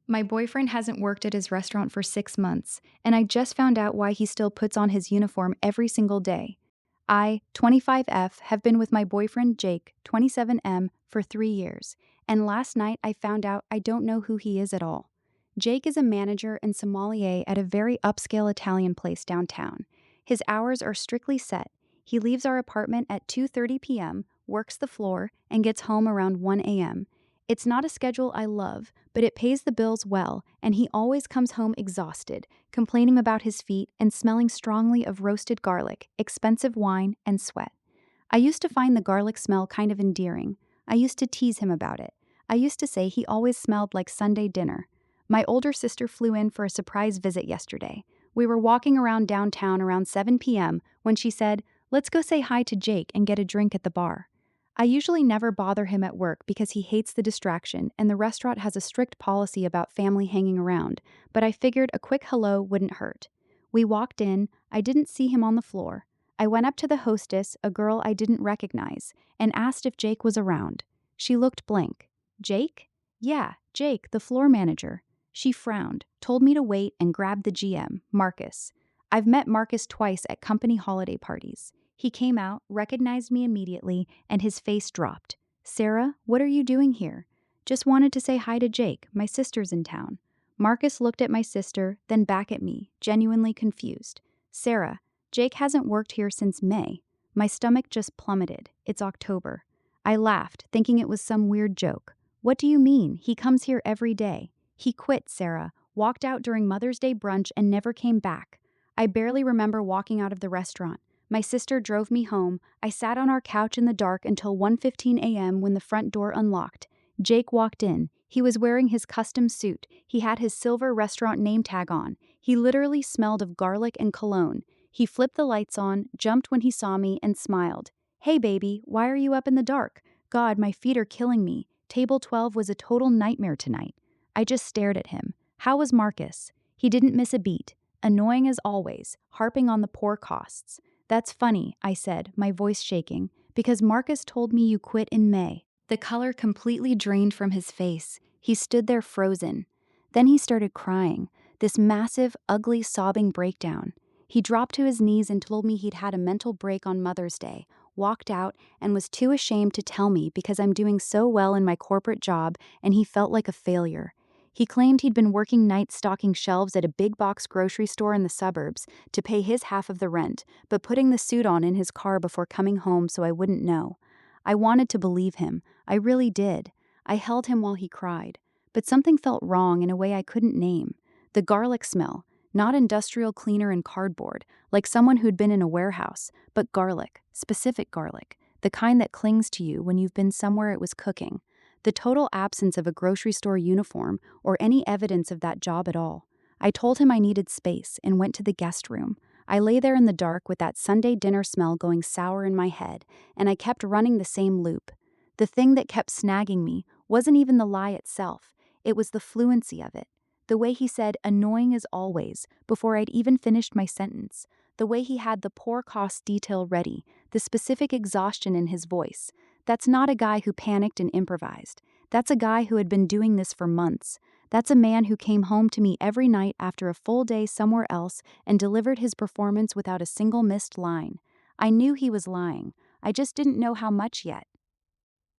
My boyfriend hasn't worked at his restaurant for 6 months, and I just found out why he still puts on his uniform every single day. I, 25F, have been with my boyfriend Jake, 27M, for 3 years, and last night I found out I don't know who he is at all. Jake is a manager and sommelier at a very upscale Italian place downtown. His hours are strictly set. He leaves our apartment at 2:30 p.m., works the floor, and gets home around 1 a.m. It's not a schedule I love, but it pays the bills well, and he always comes home exhausted, complaining about his feet and smelling strongly of roasted garlic, expensive wine, and sweat. I used to find the garlic smell kind of endearing. I used to tease him about it. I used to say he always smelled like Sunday dinner. My older sister flew in for a surprise visit yesterday. We were walking around downtown around 7 p.m. when she said, "Let's go say hi to Jake and get a drink at the bar." I usually never bother him at work because he hates the distraction and the restaurant has a strict policy about family hanging around, but I figured a quick hello wouldn't hurt. We walked in, I didn't see him on the floor. I went up to the hostess, a girl I didn't recognize, and asked if Jake was around. She looked blank. "Jake?" "Yeah, Jake, the floor manager." She frowned, told me to wait, and grabbed the GM, Marcus. I've met Marcus twice at company holiday parties. He came out, recognized me immediately, and his face dropped. "Sarah, what are you doing here?" "Just wanted to say hi to Jake. My sister's in town." Marcus looked at my sister, then back at me, genuinely confused. "Sarah, Jake hasn't worked here since May." My stomach just plummeted. It's October. I laughed, thinking it was some weird joke. "What do you mean? He comes here every day." "He quit, Sarah, walked out during Mother's Day brunch and never came back." I barely remember walking out of the restaurant. My sister drove me home. I sat on our couch in the dark until 1:15 a.m. when the front door unlocked. Jake walked in. He was wearing his custom suit. He had his silver restaurant name tag on. He literally smelled of garlic and cologne. He flipped the lights on, jumped when he saw me, and smiled. "Hey baby, why are you up in the dark?" "God, my feet are killing me. Table 12 was a total nightmare tonight." I just stared at him. How was Marcus? He didn't miss a beat. Annoying as always, harping on the poor costs. "That's funny," I said, my voice shaking, "because Marcus told me you quit in May." The color completely drained from his face. He stood there frozen. Then he started crying, this massive, ugly, sobbing breakdown. He dropped to his knees and told me he'd had a mental break on Mother's Day, walked out, and was too ashamed to tell me because I'm doing so well in my corporate job and he felt like a failure. He claimed he'd been working nights stocking shelves at a big box grocery store in the suburbs to pay his half of the rent, but putting the suit on in his car before coming home so I wouldn't know. I wanted to believe him. I really did. I held him while he cried. But something felt wrong in a way I couldn't name. The garlic smell, not industrial cleaner and cardboard, like someone who'd been in a warehouse, but garlic, specific garlic, the kind that clings to you when you've been somewhere it was cooking. The total absence of a grocery store uniform or any evidence of that job at all. I told him I needed space and went to the guest room. I lay there in the dark with that Sunday dinner smell going sour in my head, and I kept running the same loop. The thing that kept snagging me wasn't even the lie itself, it was the fluency of it. The way he said "annoying as always" before I'd even finished my sentence. The way he had the poor cost detail ready, the specific exhaustion in his voice. That's not a guy who panicked and improvised. That's a guy who had been doing this for months. That's a man who came home to me every night after a full day somewhere else and delivered his performance without a single missed line. I knew he was lying. I just didn't know how much yet.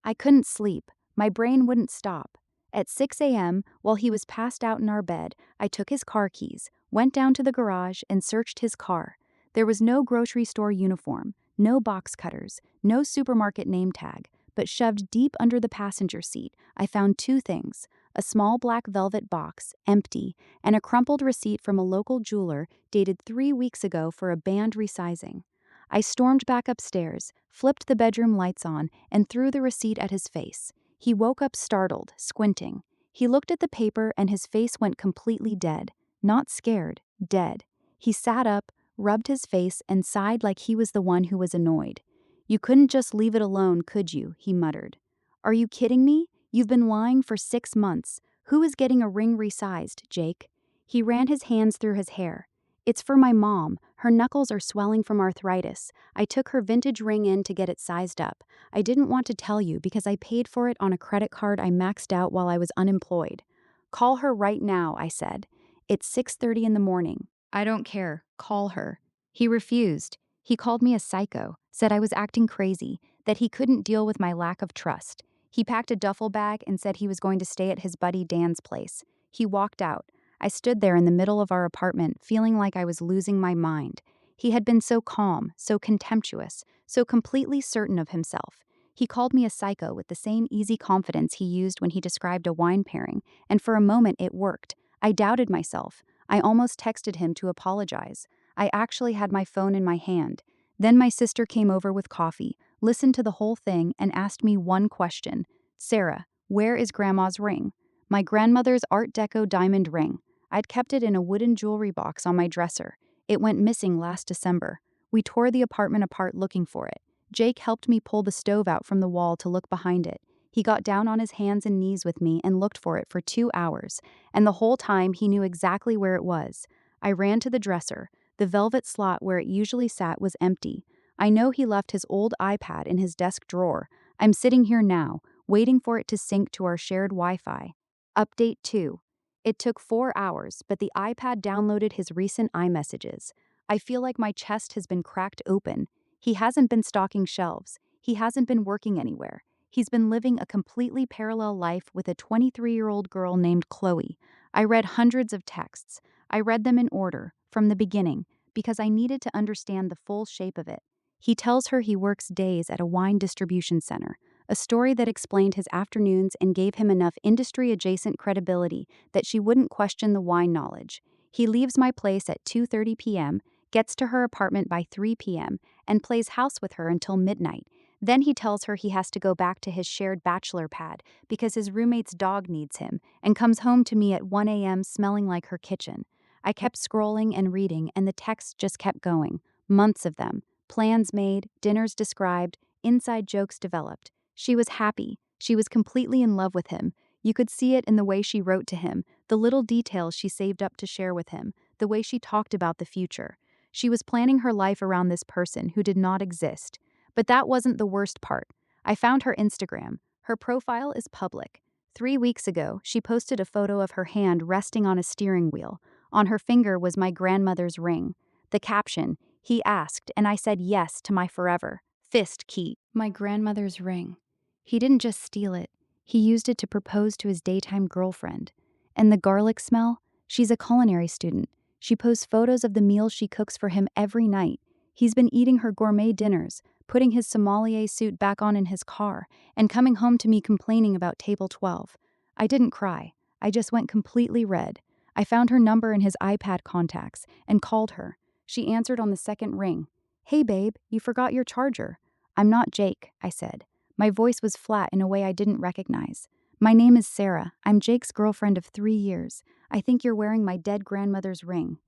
I couldn't sleep. My brain wouldn't stop. At 6 a.m., while he was passed out in our bed, I took his car keys, went down to the garage, and searched his car. There was no grocery store uniform, no box cutters, no supermarket name tag, but shoved deep under the passenger seat, I found two things: a small black velvet box, empty, and a crumpled receipt from a local jeweler dated 3 weeks ago for a band resizing. I stormed back upstairs, flipped the bedroom lights on, and threw the receipt at his face. He woke up startled, squinting. He looked at the paper and his face went completely dead. Not scared, dead. He sat up, rubbed his face, and sighed like he was the one who was annoyed. "You couldn't just leave it alone, could you?" he muttered. "Are you kidding me? You've been lying for 6 months. Who is getting a ring resized, Jake?" He ran his hands through his hair. "It's for my mom. Her knuckles are swelling from arthritis. I took her vintage ring in to get it sized up. I didn't want to tell you because I paid for it on a credit card I maxed out while I was unemployed." Call her right now, I said. It's 6:30 in the morning. I don't care. Call her. He refused. He called me a psycho, said I was acting crazy, that he couldn't deal with my lack of trust. He packed a duffel bag and said he was going to stay at his buddy Dan's place. He walked out. I stood there in the middle of our apartment, feeling like I was losing my mind. He had been so calm, so contemptuous, so completely certain of himself. He called me a psycho with the same easy confidence he used when he described a wine pairing, and for a moment it worked. I doubted myself. I almost texted him to apologize. I actually had my phone in my hand. Then my sister came over with coffee, listened to the whole thing, and asked me one question. Sarah, where is Grandma's ring? My grandmother's Art Deco diamond ring. I'd kept it in a wooden jewelry box on my dresser. It went missing last December. We tore the apartment apart looking for it. Jake helped me pull the stove out from the wall to look behind it. He got down on his hands and knees with me and looked for it for 2 hours, and the whole time he knew exactly where it was. I ran to the dresser. The velvet slot where it usually sat was empty. I know he left his old iPad in his desk drawer. I'm sitting here now, waiting for it to sync to our shared Wi-Fi. Update 2. It took 4 hours, but the iPad downloaded his recent iMessages. I feel like my chest has been cracked open. He hasn't been stocking shelves. He hasn't been working anywhere. He's been living a completely parallel life with a 23-year-old girl named Chloe. I read hundreds of texts. I read them in order, from the beginning, because I needed to understand the full shape of it. He tells her he works days at a wine distribution center, a story that explained his afternoons and gave him enough industry-adjacent credibility that she wouldn't question the wine knowledge. He leaves my place at 2:30 p.m., gets to her apartment by 3 p.m., and plays house with her until midnight. Then he tells her he has to go back to his shared bachelor pad because his roommate's dog needs him, and comes home to me at 1 a.m. smelling like her kitchen. I kept scrolling and reading, and the texts just kept going. Months of them. Plans made, dinners described, inside jokes developed. She was happy. She was completely in love with him. You could see it in the way she wrote to him, the little details she saved up to share with him, the way she talked about the future. She was planning her life around this person who did not exist. But that wasn't the worst part. I found her Instagram. Her profile is public. 3 weeks ago, she posted a photo of her hand resting on a steering wheel. On her finger was my grandmother's ring. The caption, "He asked, and I said yes to my forever. Fist key." My grandmother's ring. He didn't just steal it. He used it to propose to his daytime girlfriend. And the garlic smell? She's a culinary student. She posts photos of the meals she cooks for him every night. He's been eating her gourmet dinners, putting his sommelier suit back on in his car, and coming home to me complaining about table 12. I didn't cry. I just went completely red. I found her number in his iPad contacts and called her. She answered on the second ring. "Hey babe, you forgot your charger." "I'm not Jake," I said. My voice was flat in a way I didn't recognize. "My name is Sarah. I'm Jake's girlfriend of 3 years. I think you're wearing my dead grandmother's ring."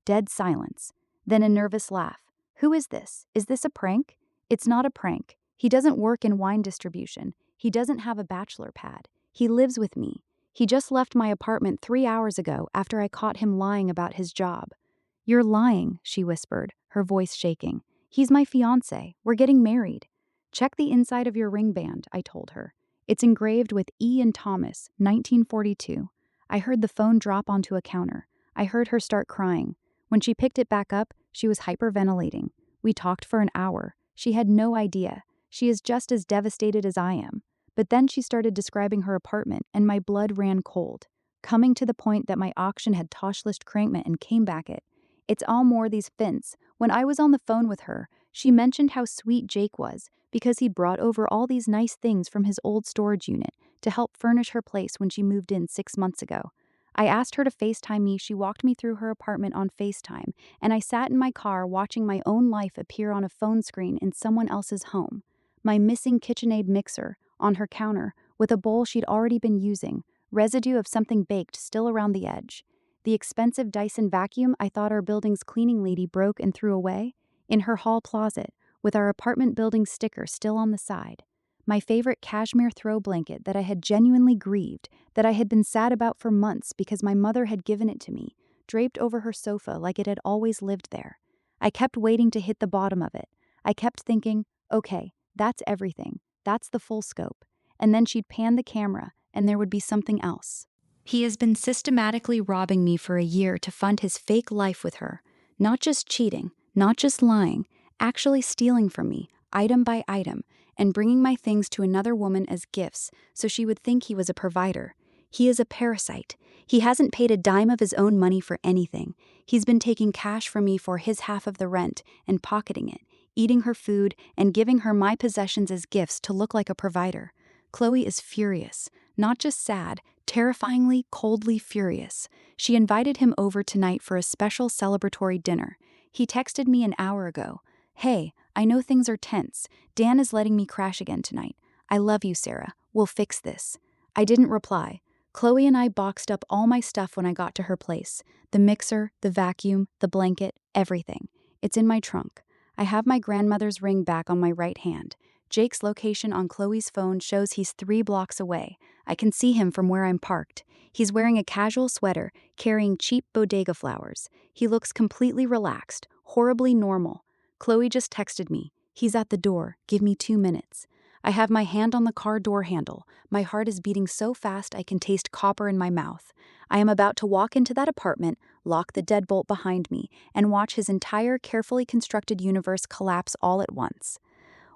Dead silence. Then a nervous laugh. "Who is this? Is this a prank?" "It's not a prank. He doesn't work in wine distribution. He doesn't have a bachelor pad. He lives with me. He just left my apartment 3 hours ago after I caught him lying about his job." "You're lying," she whispered, her voice shaking. "He's my fiancé. We're getting married." "Check the inside of your ring band," I told her. "It's engraved with E. and Thomas, 1942. I heard the phone drop onto a counter. I heard her start crying. When she picked it back up, she was hyperventilating. We talked for an hour. She had no idea. She is just as devastated as I am. But then she started describing her apartment, and my blood ran cold, coming to the point that my auction had Toschlist Krankmet and came back it. It's all more these fints. When I was on the phone with her, she mentioned how sweet Jake was because he'd brought over all these nice things from his old storage unit to help furnish her place when she moved in 6 months ago. I asked her to FaceTime me. She walked me through her apartment on FaceTime, and I sat in my car watching my own life appear on a phone screen in someone else's home. My missing KitchenAid mixer on her counter with a bowl she'd already been using, residue of something baked still around the edge. The expensive Dyson vacuum I thought our building's cleaning lady broke and threw away, in her hall closet, with our apartment building sticker still on the side. My favorite cashmere throw blanket that I had genuinely grieved, that I had been sad about for months because my mother had given it to me, draped over her sofa like it had always lived there. I kept waiting to hit the bottom of it. I kept thinking, okay, that's everything. That's the full scope. And then she'd pan the camera, and there would be something else. He has been systematically robbing me for a year to fund his fake life with her. Not just cheating, not just lying, actually stealing from me, item by item, and bringing my things to another woman as gifts so she would think he was a provider. He is a parasite. He hasn't paid a dime of his own money for anything. He's been taking cash from me for his half of the rent and pocketing it, eating her food and giving her my possessions as gifts to look like a provider. Chloe is furious, not just sad, terrifyingly, coldly furious. She invited him over tonight for a special celebratory dinner. He texted me an hour ago. "Hey, I know things are tense. Dan is letting me crash again tonight. I love you, Sarah. We'll fix this." I didn't reply. Chloe and I boxed up all my stuff when I got to her place. The mixer, the vacuum, the blanket, everything. It's in my trunk. I have my grandmother's ring back on my right hand. Jake's location on Chloe's phone shows he's 3 blocks away. I can see him from where I'm parked. He's wearing a casual sweater, carrying cheap bodega flowers. He looks completely relaxed, horribly normal. Chloe just texted me. "He's at the door. Give me 2 minutes." I have my hand on the car door handle. My heart is beating so fast I can taste copper in my mouth. I am about to walk into that apartment, lock the deadbolt behind me, and watch his entire carefully constructed universe collapse all at once.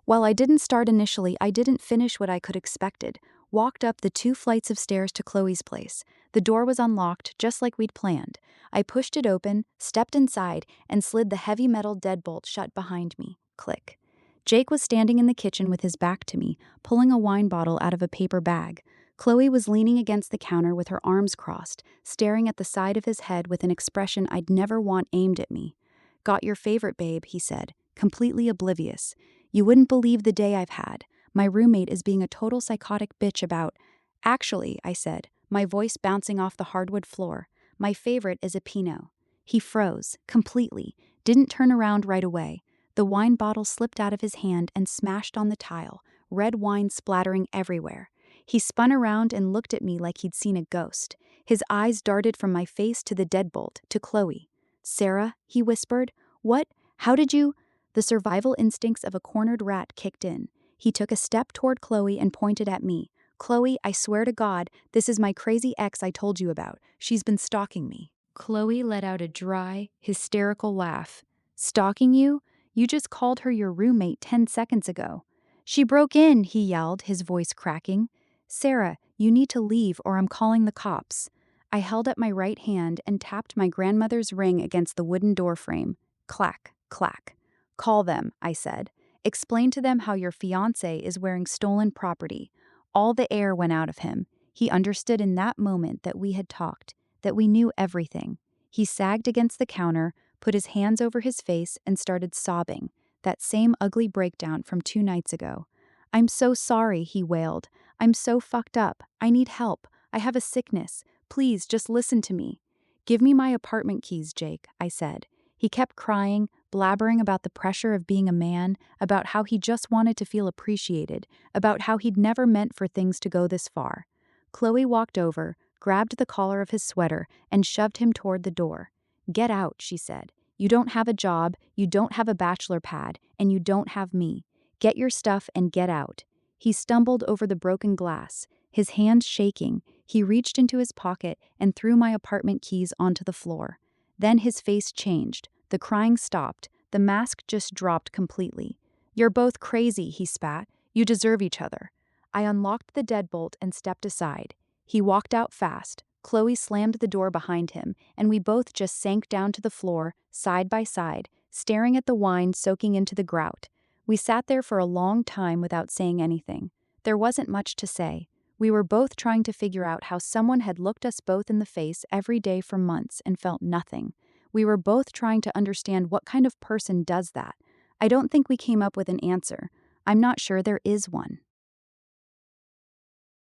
While I didn't start initially, I didn't finish what I could expected. Walked up the 2 flights of stairs to Chloe's place. The door was unlocked, just like we'd planned. I pushed it open, stepped inside, and slid the heavy metal deadbolt shut behind me. Click. Jake was standing in the kitchen with his back to me, pulling a wine bottle out of a paper bag. Chloe was leaning against the counter with her arms crossed, staring at the side of his head with an expression I'd never want aimed at me. "Got your favorite, babe," he said, completely oblivious. "You wouldn't believe the day I've had. My roommate is being a total psychotic bitch about—" "Actually," I said, my voice bouncing off the hardwood floor, "my favorite is a Pinot." He froze, completely, didn't turn around right away. The wine bottle slipped out of his hand and smashed on the tile, red wine splattering everywhere. He spun around and looked at me like he'd seen a ghost. His eyes darted from my face to the deadbolt, to Chloe. "Sarah," he whispered, "what? How did you—" The survival instincts of a cornered rat kicked in. He took a step toward Chloe and pointed at me. "Chloe, I swear to God, this is my crazy ex I told you about. She's been stalking me." Chloe let out a dry, hysterical laugh. "Stalking you? You just called her your roommate 10 seconds ago." "She broke in," he yelled, his voice cracking. "Sarah, you need to leave or I'm calling the cops." I held up my right hand and tapped my grandmother's ring against the wooden door frame. Clack, clack. "Call them," I said. "Explain to them how your fiancé is wearing stolen property." All the air went out of him. He understood in that moment that we had talked, that we knew everything. He sagged against the counter, put his hands over his face, and started sobbing, that same ugly breakdown from 2 nights ago. "I'm so sorry," he wailed. "I'm so fucked up. I need help. I have a sickness. Please, just listen to me." "Give me my apartment keys, Jake," I said. He kept crying, blabbering about the pressure of being a man, about how he just wanted to feel appreciated, about how he'd never meant for things to go this far. Chloe walked over, grabbed the collar of his sweater, and shoved him toward the door. "Get out," she said. "You don't have a job, you don't have a bachelor pad, and you don't have me. Get your stuff and get out." He stumbled over the broken glass, his hands shaking. He reached into his pocket and threw my apartment keys onto the floor. Then his face changed. The crying stopped. The mask just dropped completely. "You're both crazy," he spat. "You deserve each other." I unlocked the deadbolt and stepped aside. He walked out fast. Chloe slammed the door behind him, and we both just sank down to the floor, side by side, staring at the wine soaking into the grout. We sat there for a long time without saying anything. There wasn't much to say. We were both trying to figure out how someone had looked us both in the face every day for months and felt nothing. We were both trying to understand what kind of person does that. I don't think we came up with an answer. I'm not sure there is one.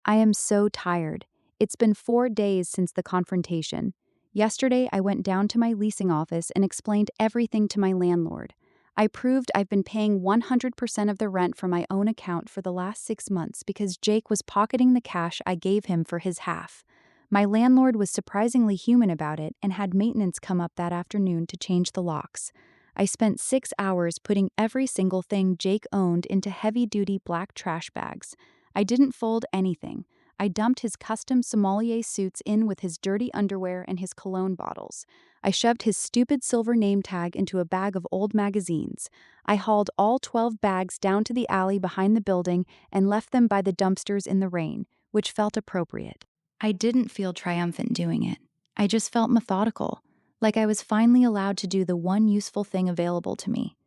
I am so tired. It's been 4 days since the confrontation. Yesterday, I went down to my leasing office and explained everything to my landlord. I proved I've been paying 100% of the rent from my own account for the last 6 months because Jake was pocketing the cash I gave him for his half. My landlord was surprisingly human about it and had maintenance come up that afternoon to change the locks. I spent 6 hours putting every single thing Jake owned into heavy-duty black trash bags. I didn't fold anything. I dumped his custom sommelier suits in with his dirty underwear and his cologne bottles. I shoved his stupid silver name tag into a bag of old magazines. I hauled all 12 bags down to the alley behind the building and left them by the dumpsters in the rain, which felt appropriate. I didn't feel triumphant doing it. I just felt methodical, like I was finally allowed to do the one useful thing available to me.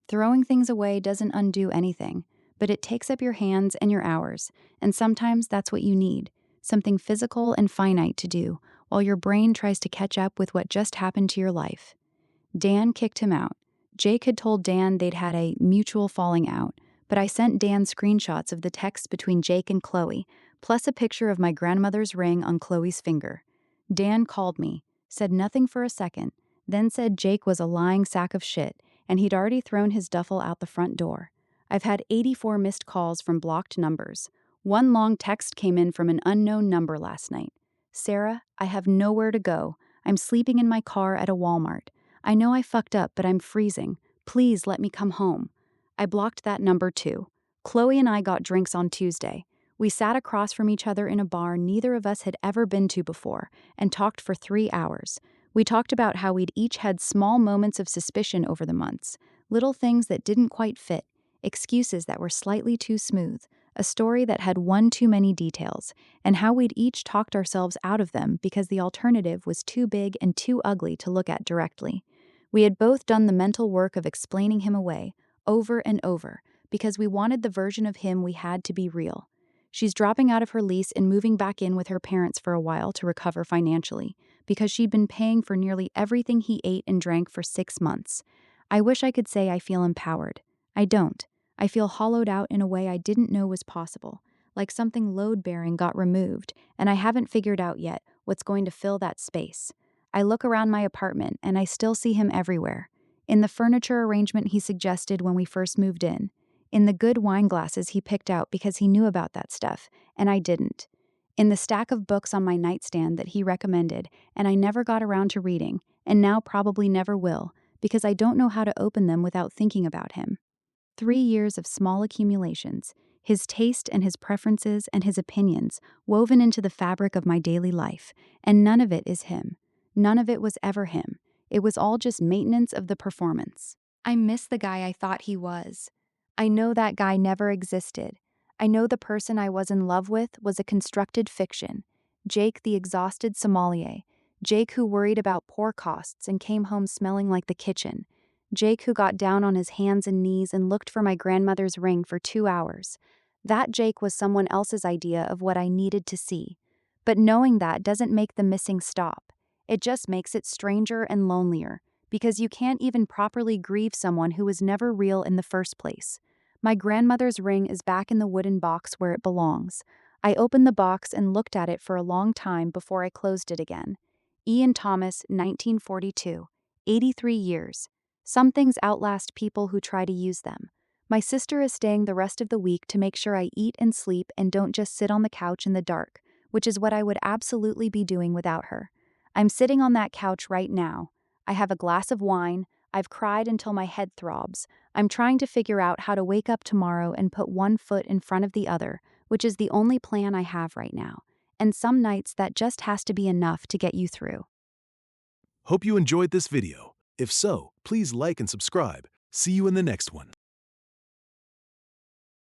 Throwing things away doesn't undo anything, but it takes up your hands and your hours, and sometimes that's what you need, something physical and finite to do, while your brain tries to catch up with what just happened to your life. Dan kicked him out. Jake had told Dan they'd had a mutual falling out, but I sent Dan screenshots of the text between Jake and Chloe, plus a picture of my grandmother's ring on Chloe's finger. Dan called me, said nothing for a second, then said Jake was a lying sack of shit, and he'd already thrown his duffel out the front door. I've had 84 missed calls from blocked numbers. One long text came in from an unknown number last night. Sarah, I have nowhere to go. I'm sleeping in my car at a Walmart. I know I fucked up, but I'm freezing. Please let me come home. I blocked that number too. Chloe and I got drinks on Tuesday. We sat across from each other in a bar neither of us had ever been to before and talked for 3 hours. We talked about how we'd each had small moments of suspicion over the months, little things that didn't quite fit, excuses that were slightly too smooth, a story that had one too many details, and how we'd each talked ourselves out of them because the alternative was too big and too ugly to look at directly. We had both done the mental work of explaining him away, over and over, because we wanted the version of him we had to be real. She's dropping out of her lease and moving back in with her parents for a while to recover financially, because she'd been paying for nearly everything he ate and drank for 6 months. I wish I could say I feel empowered. I don't. I feel hollowed out in a way I didn't know was possible, like something load-bearing got removed, and I haven't figured out yet what's going to fill that space. I look around my apartment, and I still see him everywhere. In the furniture arrangement he suggested when we first moved in the good wine glasses he picked out because he knew about that stuff, and I didn't. In the stack of books on my nightstand that he recommended, and I never got around to reading, and now probably never will, because I don't know how to open them without thinking about him. 3 years of small accumulations, his taste and his preferences and his opinions woven into the fabric of my daily life, and none of it is him. None of it was ever him. It was all just maintenance of the performance. I miss the guy I thought he was. I know that guy never existed. I know the person I was in love with was a constructed fiction. Jake the exhausted sommelier. Jake who worried about pour costs and came home smelling like the kitchen. Jake who got down on his hands and knees and looked for my grandmother's ring for 2 hours. That Jake was someone else's idea of what I needed to see. But knowing that doesn't make the missing stop. It just makes it stranger and lonelier, because you can't even properly grieve someone who was never real in the first place. My grandmother's ring is back in the wooden box where it belongs. I opened the box and looked at it for a long time before I closed it again. Ian Thomas, 1942. 83 years. Some things outlast people who try to use them. My sister is staying the rest of the week to make sure I eat and sleep and don't just sit on the couch in the dark, which is what I would absolutely be doing without her. I'm sitting on that couch right now. I have a glass of wine. I've cried until my head throbs. I'm trying to figure out how to wake up tomorrow and put one foot in front of the other, which is the only plan I have right now. And some nights that just has to be enough to get you through. Hope you enjoyed this video. If so, please like and subscribe. See you in the next one.